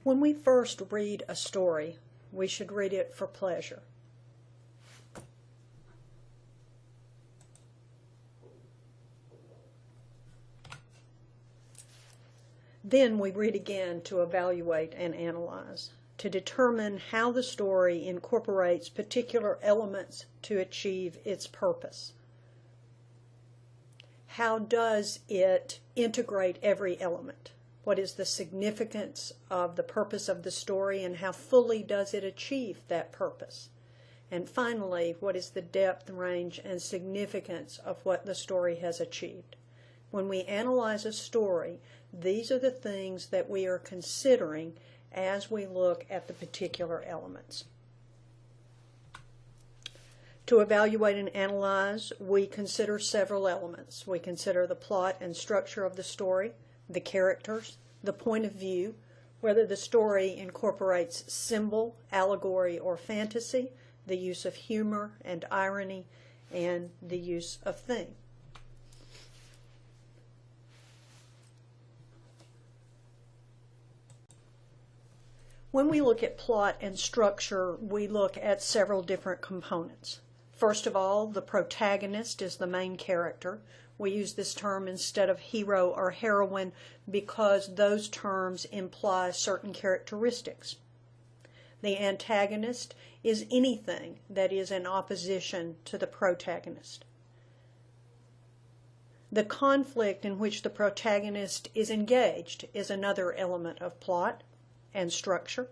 When we first read a story, we should read it for pleasure. Then we read again to evaluate and analyze, to determine how the story incorporates particular elements to achieve its purpose. How does it integrate every element? What is the significance of the purpose of the story, and how fully does it achieve that purpose? And finally, what is the depth, range, and significance of what the story has achieved? When we analyze a story, these are the things that we are considering as we look at the particular elements. To evaluate and analyze, we consider several elements. We consider the plot and structure of the story, the characters, the point of view, whether the story incorporates symbol, allegory, or fantasy, the use of humor and irony, and the use of theme. When we look at plot and structure, we look at several different components. First of all, the protagonist is the main character. We use this term instead of hero or heroine because those terms imply certain characteristics. The antagonist is anything that is in opposition to the protagonist. The conflict in which the protagonist is engaged is another element of plot and structure.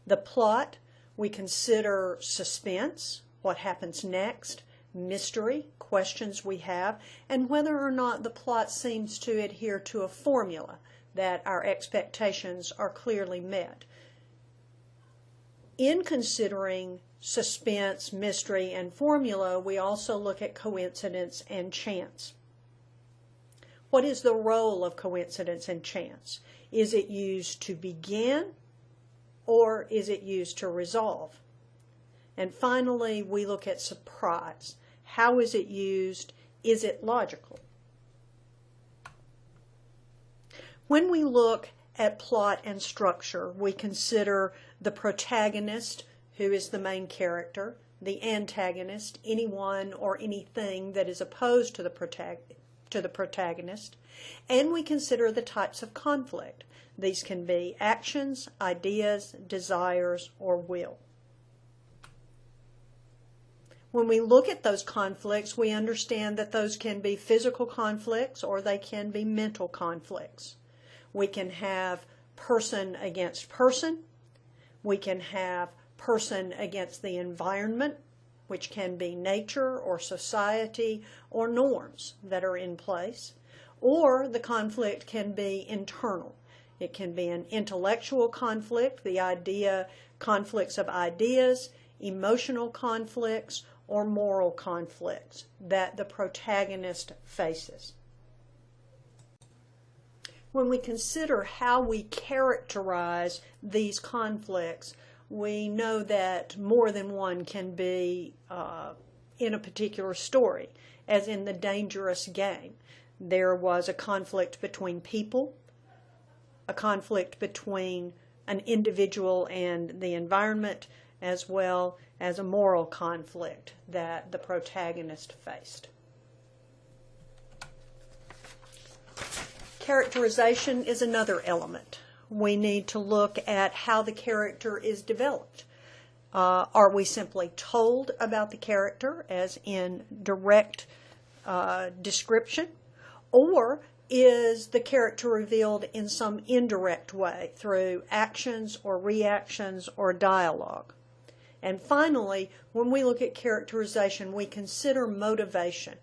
The plot, we consider suspense, what happens next, mystery, questions we have, and whether or not the plot seems to adhere to a formula that our expectations are clearly met. In considering suspense, mystery, and formula, we also look at coincidence and chance. What is the role of coincidence and chance? Is it used to begin, or is it used to resolve? And finally, we look at surprise. How is it used? Is it logical? When we look at plot and structure, we consider the protagonist, who is the main character, the antagonist, anyone or anything that is opposed to the protagonist, and we consider the types of conflict. These can be actions, ideas, desires, or will. When we look at those conflicts, we understand that those can be physical conflicts or they can be mental conflicts. We can have person against person. We can have person against the environment, which can be nature or society or norms that are in place. Or the conflict can be internal. It can be an intellectual conflict, conflicts of ideas, emotional conflicts, or moral conflicts that the protagonist faces. When we consider how we characterize these conflicts, we know that more than one can be in a particular story, as in The Dangerous Game. There was a conflict between people, a conflict between an individual and the environment, as well as a moral conflict that the protagonist faced. Characterization is another element. We need to look at how the character is developed. Are we simply told about the character, as in direct description, or is the character revealed in some indirect way through actions or reactions or dialogue? And finally, when we look at characterization, we consider motivation.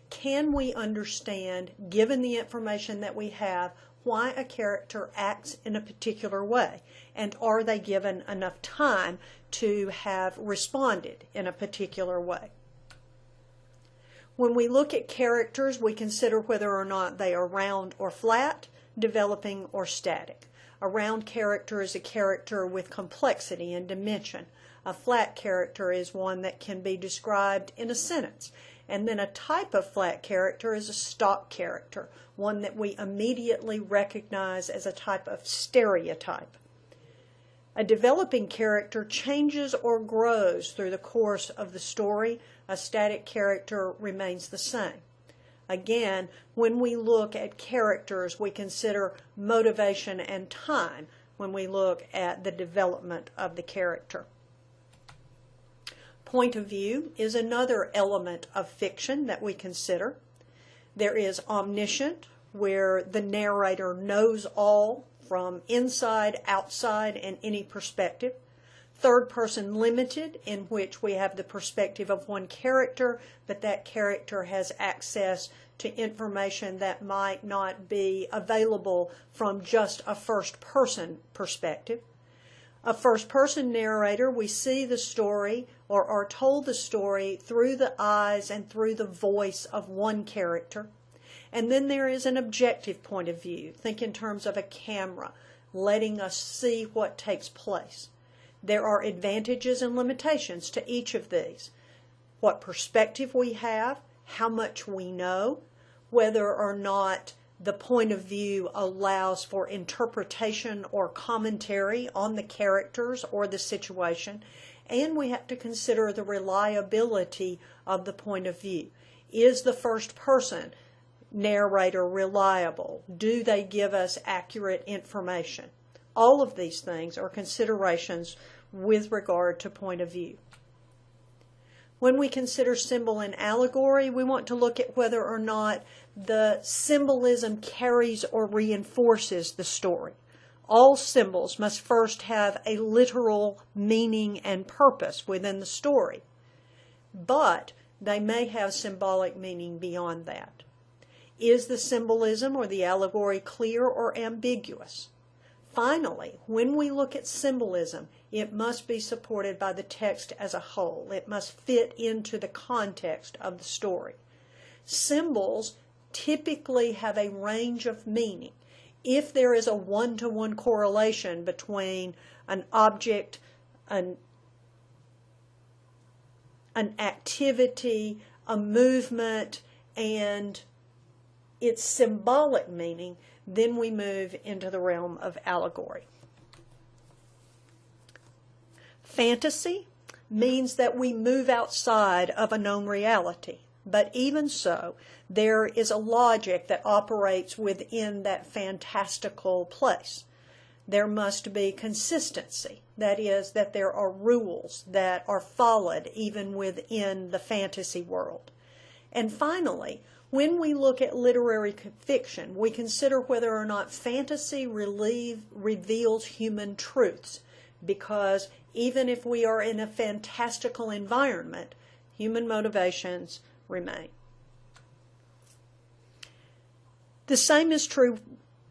Can we understand, given the information that we have, why a character acts in a particular way? And are they given enough time to have responded in a particular way? When we look at characters, we consider whether or not they are round or flat, developing or static. A round character is a character with complexity and dimension. A flat character is one that can be described in a sentence. And then a type of flat character is a stock character, one that we immediately recognize as a type of stereotype. A developing character changes or grows through the course of the story. A static character remains the same. Again, when we look at characters, we consider motivation and time when we look at the development of the character. Point of view is another element of fiction that we consider. There is omniscient, where the narrator knows all from inside, outside, and any perspective. Third person limited, in which we have the perspective of one character, but that character has access to information that might not be available from just a first person perspective. A first person narrator, we see the story or are told the story through the eyes and through the voice of one character. And then there is an objective point of view. Think in terms of a camera, letting us see what takes place. There are advantages and limitations to each of these. What perspective we have, how much we know, whether or not the point of view allows for interpretation or commentary on the characters or the situation, and we have to consider the reliability of the point of view. Is the first person narrator reliable? Do they give us accurate information? All of these things are considerations with regard to point of view. When we consider symbol and allegory, we want to look at whether or not the symbolism carries or reinforces the story. All symbols must first have a literal meaning and purpose within the story, but they may have symbolic meaning beyond that. Is the symbolism or the allegory clear or ambiguous? Finally, when we look at symbolism, it must be supported by the text as a whole. It must fit into the context of the story. Symbols typically have a range of meaning. If there is a one-to-one correlation between an object, an activity, a movement, and its symbolic meaning, then we move into the realm of allegory. Fantasy means that we move outside of a known reality. But even so, there is a logic that operates within that fantastical place. There must be consistency. That is, that there are rules that are followed even within the fantasy world. And finally, when we look at literary fiction, we consider whether or not fantasy reveals human truths, because even if we are in a fantastical environment, human motivations remain. The same is true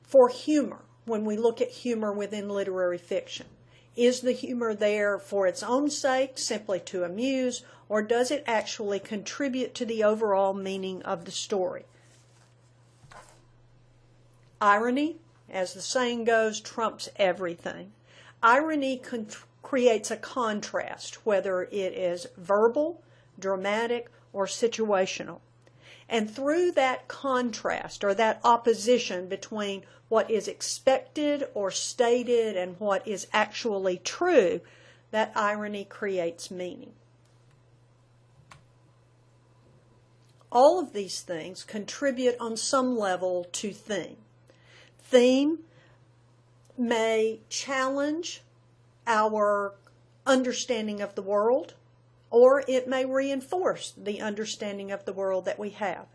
for humor when we look at humor within literary fiction. Is the humor there for its own sake, simply to amuse, or does it actually contribute to the overall meaning of the story? Irony, as the saying goes, trumps everything. Irony creates a contrast, whether it is verbal, dramatic, or situational. And through that contrast or that opposition between what is expected or stated and what is actually true, that irony creates meaning. All of these things contribute on some level to theme. Theme may challenge our understanding of the world, or it may reinforce the understanding of the world that we have.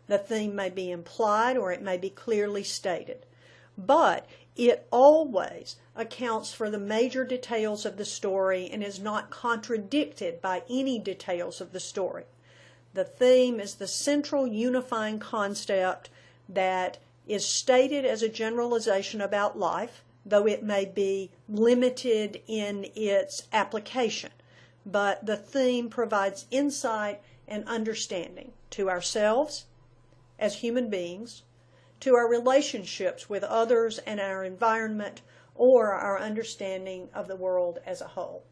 The theme may be implied or it may be clearly stated, but it always accounts for the major details of the story and is not contradicted by any details of the story. The theme is the central unifying concept that is stated as a generalization about life, though it may be limited in its application. But the theme provides insight and understanding to ourselves as human beings, to our relationships with others and our environment, or our understanding of the world as a whole.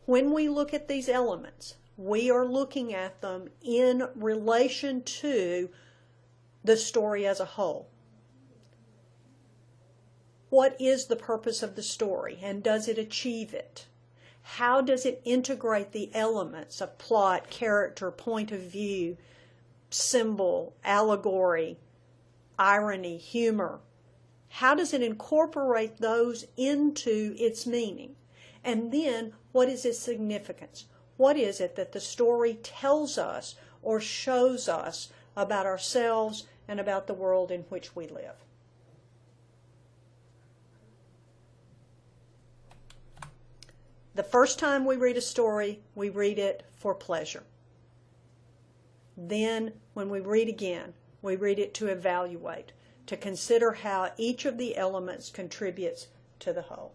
When we look at these elements, we are looking at them in relation to the story as a whole. What is the purpose of the story, and does it achieve it? How does it integrate the elements of plot, character, point of view, symbol, allegory, irony, humor? How does it incorporate those into its meaning? And then, what is its significance? What is it that the story tells us or shows us about ourselves and about the world in which we live? The first time we read a story, we read it for pleasure. Then, when we read again, we read it to evaluate, to consider how each of the elements contributes to the whole.